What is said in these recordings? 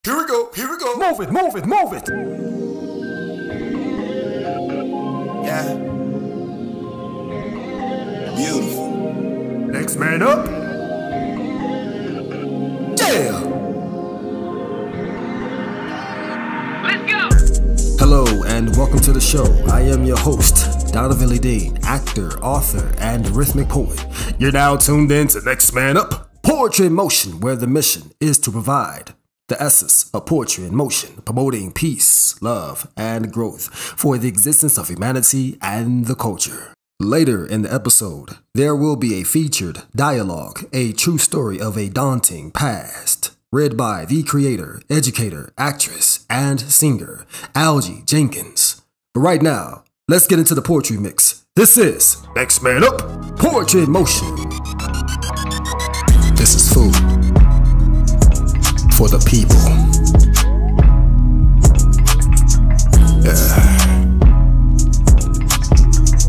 Here we go, here we go. Move it, move it, move it. Yeah. Beautiful. Next man up. Yeah. Let's go. Hello and welcome to the show. I am your host, Donovan Lee Dean, actor, author, and rhythmic poet. You're now tuned in to Next Man Up, Poetry in Motion, where the mission is to provide the essence of poetry in motion, promoting peace, love, and growth for the existence of humanity and the culture. Later in the episode, there will be a featured dialogue, a true story of a daunting past, read by the creator, educator, actress, and singer, Algie Jenkins. But right now, let's get into the poetry mix. This is Next Man Up, Poetry in Motion. This is food for the people. Yeah.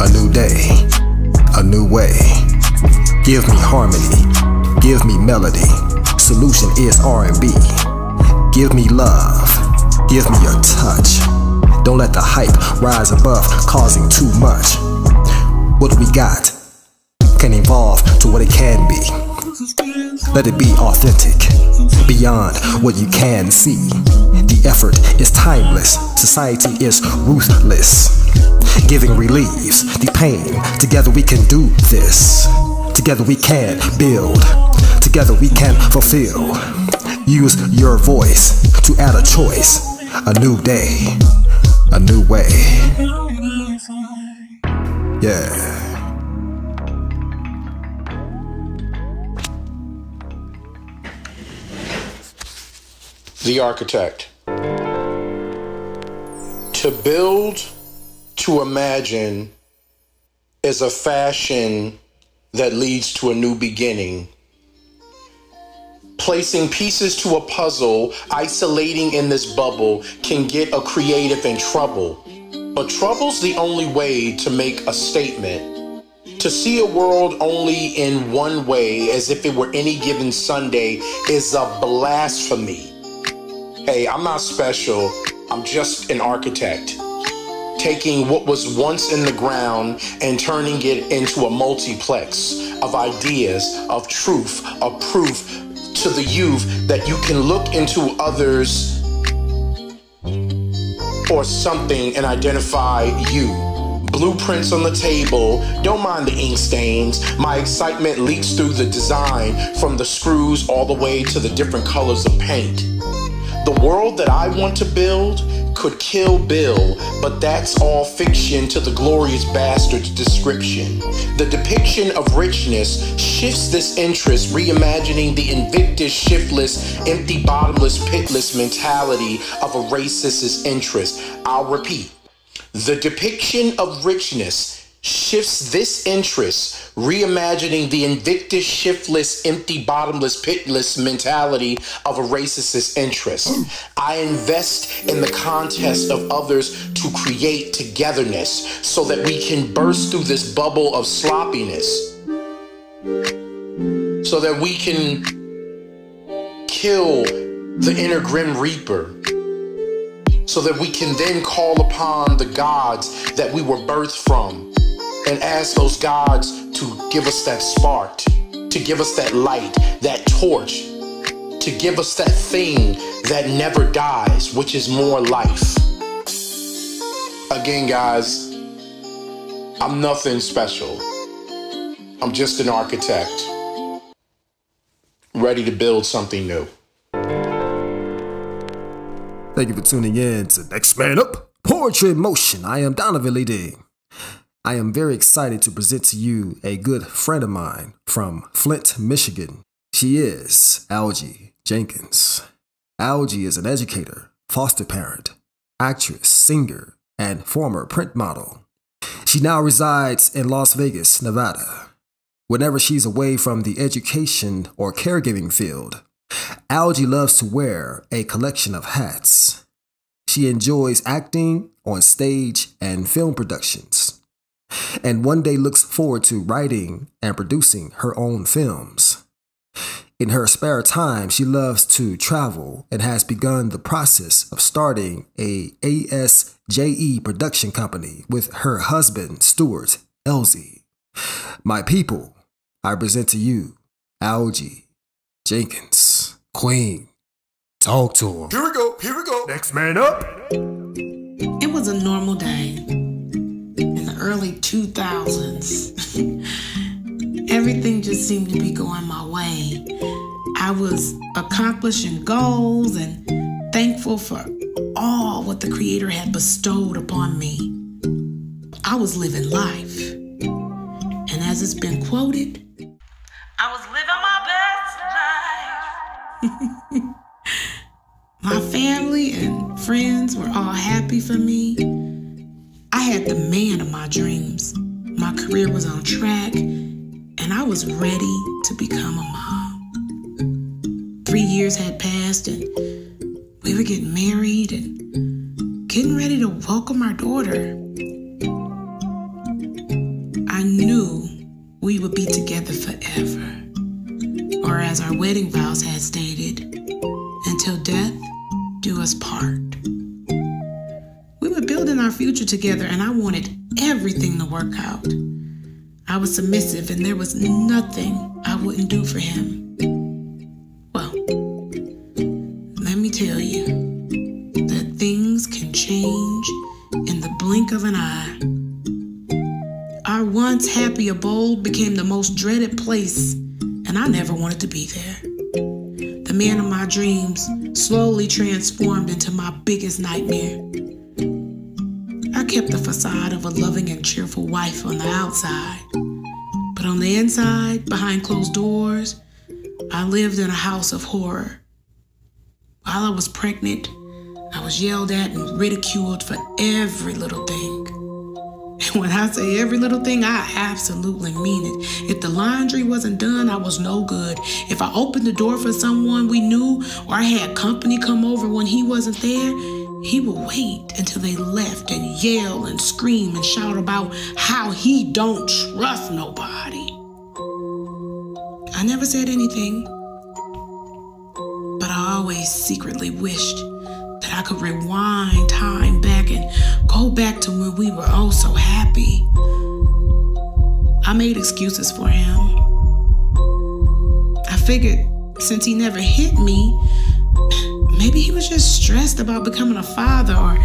A new day, a new way. Give me harmony, give me melody. Solution is R&B. Give me love, give me your touch. Don't let the hype rise above, causing too much. What we got can evolve to what it can be. Let it be authentic, beyond what you can see. The effort is timeless, society is ruthless. Giving relieves the pain. Together we can do this. Together we can build. Together we can fulfill. Use your voice to add a choice. A new day, a new way. Yeah. The architect. To build, to imagine, is a fashion that leads to a new beginning. Placing pieces to a puzzle, isolating in this bubble, can get a creative in trouble. But trouble's the only way to make a statement. To see a world only in one way, as if it were any given Sunday, is a blasphemy. Hey, I'm not special, I'm just an architect. Taking what was once in the ground and turning it into a multiplex of ideas, of truth, of proof to the youth that you can look into others or something and identify you. Blueprints on the table, don't mind the ink stains. My excitement leaks through the design, from the screws all the way to the different colors of paint. The world that I want to build could kill Bill, but that's all fiction to the glorious bastard's description. The depiction of richness shifts this interest, reimagining the invictus, shiftless, empty, bottomless, pitless mentality of a racist's interest. I'll repeat. The depiction of richness shifts this interest, reimagining the invictus, shiftless, empty, bottomless, pitless mentality of a racist's interest. I invest in the contest of others to create togetherness so that we can burst through this bubble of sloppiness, so that we can kill the inner grim reaper, so that we can then call upon the gods that we were birthed from and ask those gods to give us that spark, to give us that light, that torch, to give us that thing that never dies, which is more life. Again, guys, I'm nothing special. I'm just an architect, ready to build something new. Thank you for tuning in to Next Man Up, Poetry in Motion. I am Donovan Lee Dean. I am very excited to present to you a good friend of mine from Flint, Michigan. She is Algie Jenkins. Algie is an educator, foster parent, actress, singer, and former print model. She now resides in Las Vegas, Nevada. Whenever she's away from the education or caregiving field, Algie loves to wear a collection of hats. She enjoys acting on stage and film productions, and one day looks forward to writing and producing her own films. In her spare time, she loves to travel and has begun the process of starting a ASJE production company with her husband, Stuart Elsie. My people, I present to you Algie Jenkins, Queen. Talk to him. Here we go. Here we go. Next man up. It was a normal day in the early 2000s. Everything just seemed to be going my way. I was accomplishing goals and thankful for all what the Creator had bestowed upon me. I was living life. And as it's been quoted, I was living my best life. My family and friends were all happy for me. I had the man of my dreams. My career was on track, and I was ready to become a mom. 3 years had passed, and we were getting married and getting ready to welcome our daughter. I knew we would be together forever, or as our wedding vows had stated, until death do us part. We were building our future together, and I wanted everything to work out. I was submissive, and there was nothing I wouldn't do for him. Well, let me tell you that things can change in the blink of an eye. Our once happy abode became the most dreaded place, and I never wanted to be there. The man of my dreams slowly transformed into my biggest nightmare. I kept the facade of a loving and cheerful wife on the outside, but on the inside, behind closed doors, I lived in a house of horror. While I was pregnant, I was yelled at and ridiculed for every little thing. And when I say every little thing, I absolutely mean it. If the laundry wasn't done, I was no good. If I opened the door for someone we knew, or I had company come over when he wasn't there, he would wait until they left and yell and scream and shout about how he don't trust nobody. I never said anything, but I always secretly wished that I could rewind time back and go back to when we were oh so happy. I made excuses for him. I figured since he never hit me, maybe he was just stressed about becoming a father, or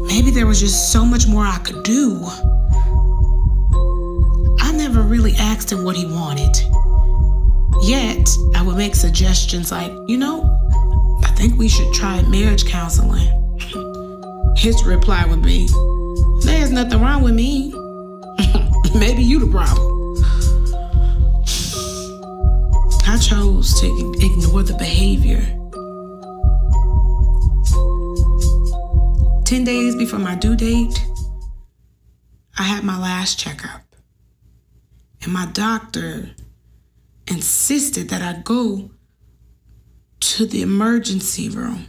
maybe there was just so much more I could do. I never really asked him what he wanted. Yet, I would make suggestions like, I think we should try marriage counseling. His reply would be, there's nothing wrong with me. Maybe you the problem. I chose to ignore the behavior. 10 days before my due date, I had my last checkup. And my doctor insisted that I go to the emergency room.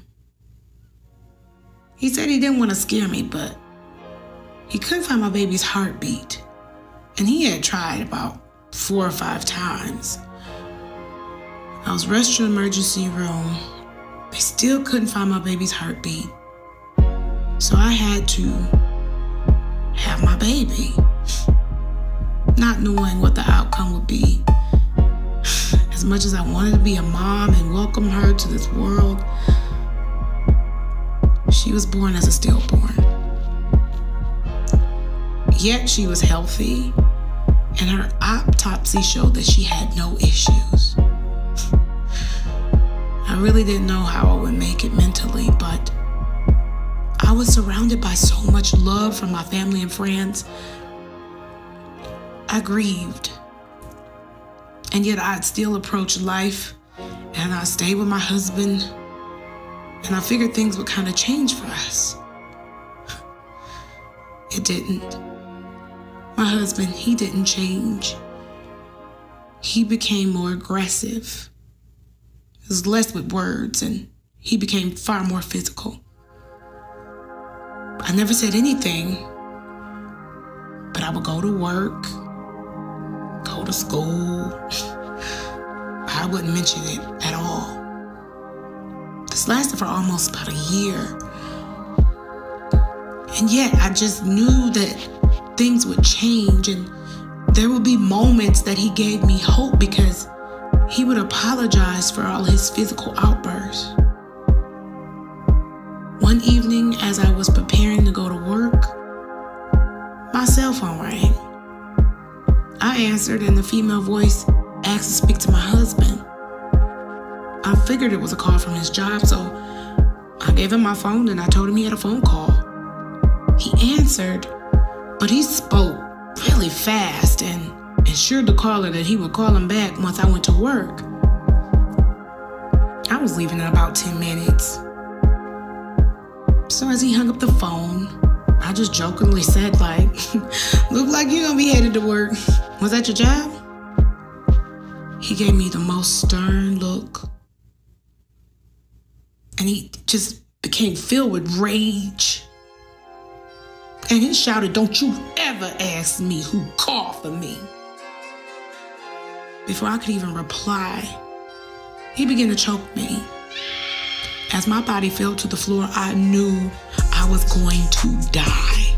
He said he didn't want to scare me, but he couldn't find my baby's heartbeat. And he had tried about 4 or 5 times. I was rushed to the emergency room. They still couldn't find my baby's heartbeat. So I had to have my baby, not knowing what the outcome would be. As much as I wanted to be a mom and welcome her to this world, she was born as a stillborn. Yet she was healthy, and her autopsy showed that she had no issues. I really didn't know how I would make it mentally, but I was surrounded by so much love from my family and friends. I grieved. And yet I'd still approach life, and I stayed with my husband, and I figured things would kind of change for us. It didn't. My husband, he didn't change. He became more aggressive. It was less with words, and he became far more physical. I never said anything, but I would go to work, go to school. I I wouldn't mention it at all. This lasted for almost about a year. And yet I just knew that things would change and there would be moments that he gave me hope because he would apologize for all his physical outbursts. One evening, as I was preparing to go to work, my cell phone rang. I answered and the female voice asked to speak to my husband. I figured it was a call from his job, so I gave him my phone and I told him he had a phone call. He answered, but he spoke really fast and assured the caller that he would call him back once I went to work. I was leaving in about 10 minutes. So as he hung up the phone, I just jokingly said, like, look like you're gonna be headed to work. Was that your job? He gave me the most stern look. And he just became filled with rage. And he shouted, don't you ever ask me who called for me. Before I could even reply, he began to choke me. As my body fell to the floor, I knew I was going to die.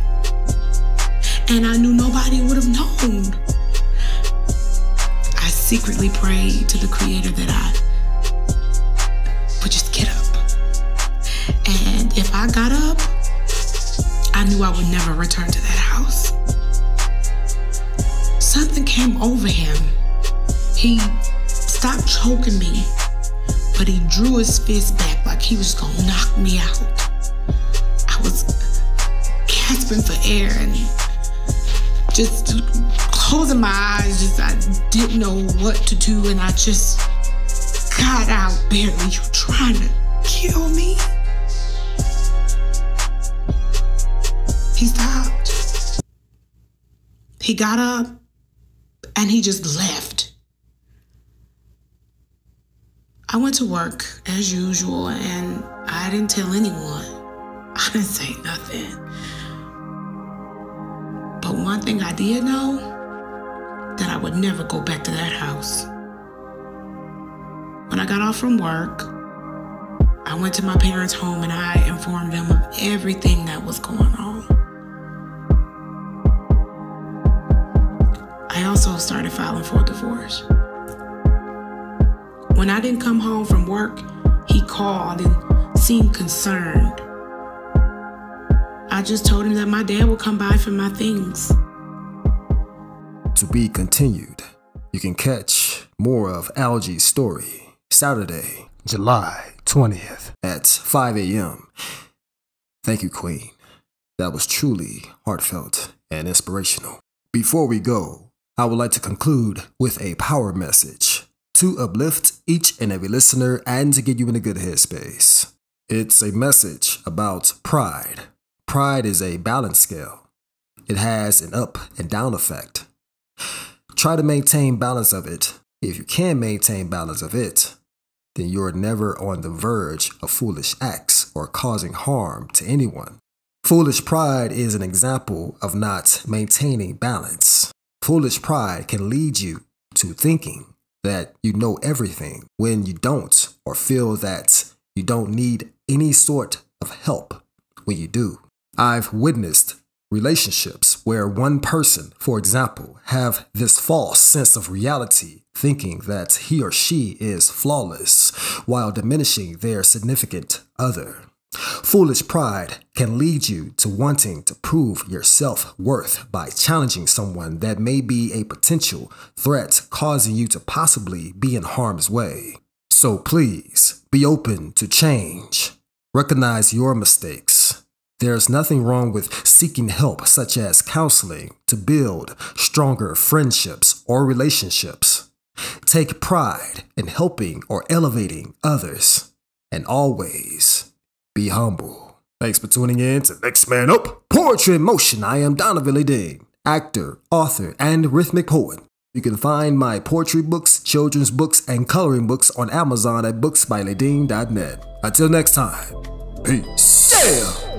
And I knew nobody would have known. I secretly prayed to the Creator that I would just get up. And if I got up, I knew I would never return to that house. Something came over him. He stopped choking me, but he drew his fist back like he was gonna knock me out. I was gasping for air and just closing my eyes. I didn't know what to do, and I just got out barely. You trying to kill me? He stopped. He got up and he just left. I went to work as usual and I didn't tell anyone. I didn't say nothing. But one thing I did know, that I would never go back to that house. When I got off from work, I went to my parents' home and I informed them of everything that was going on. I also started filing for a divorce. When I didn't come home from work, he called and seemed concerned. I just told him that my dad would come by for my things. To be continued. You can catch more of Algie's story Saturday, July 20th at 5 a.m. Thank you, Queen. That was truly heartfelt and inspirational. Before we go, I would like to conclude with a power message to uplift each and every listener and to get you in a good headspace. It's a message about pride. Pride is a balance scale. It has an up and down effect. Try to maintain balance of it. If you can maintain balance of it, then you're never on the verge of foolish acts or causing harm to anyone. Foolish pride is an example of not maintaining balance. Foolish pride can lead you to thinking that you know everything when you don't, or feel that you don't need any sort of help when you do. I've witnessed relationships where one person, for example, have this false sense of reality, thinking that he or she is flawless while diminishing their significant other. Foolish pride can lead you to wanting to prove your self-worth by challenging someone that may be a potential threat, causing you to possibly be in harm's way. So please be open to change. Recognize your mistakes. There's nothing wrong with seeking help, such as counseling, to build stronger friendships or relationships. Take pride in helping or elevating others, and always be humble. Thanks for tuning in to Next Man Up Poetry in Motion. I am Donovan Ledeen, actor, author, and rhythmic poet. You can find my poetry books, children's books, and coloring books on Amazon at booksbyledeen.net. Until next time, peace. Yeah!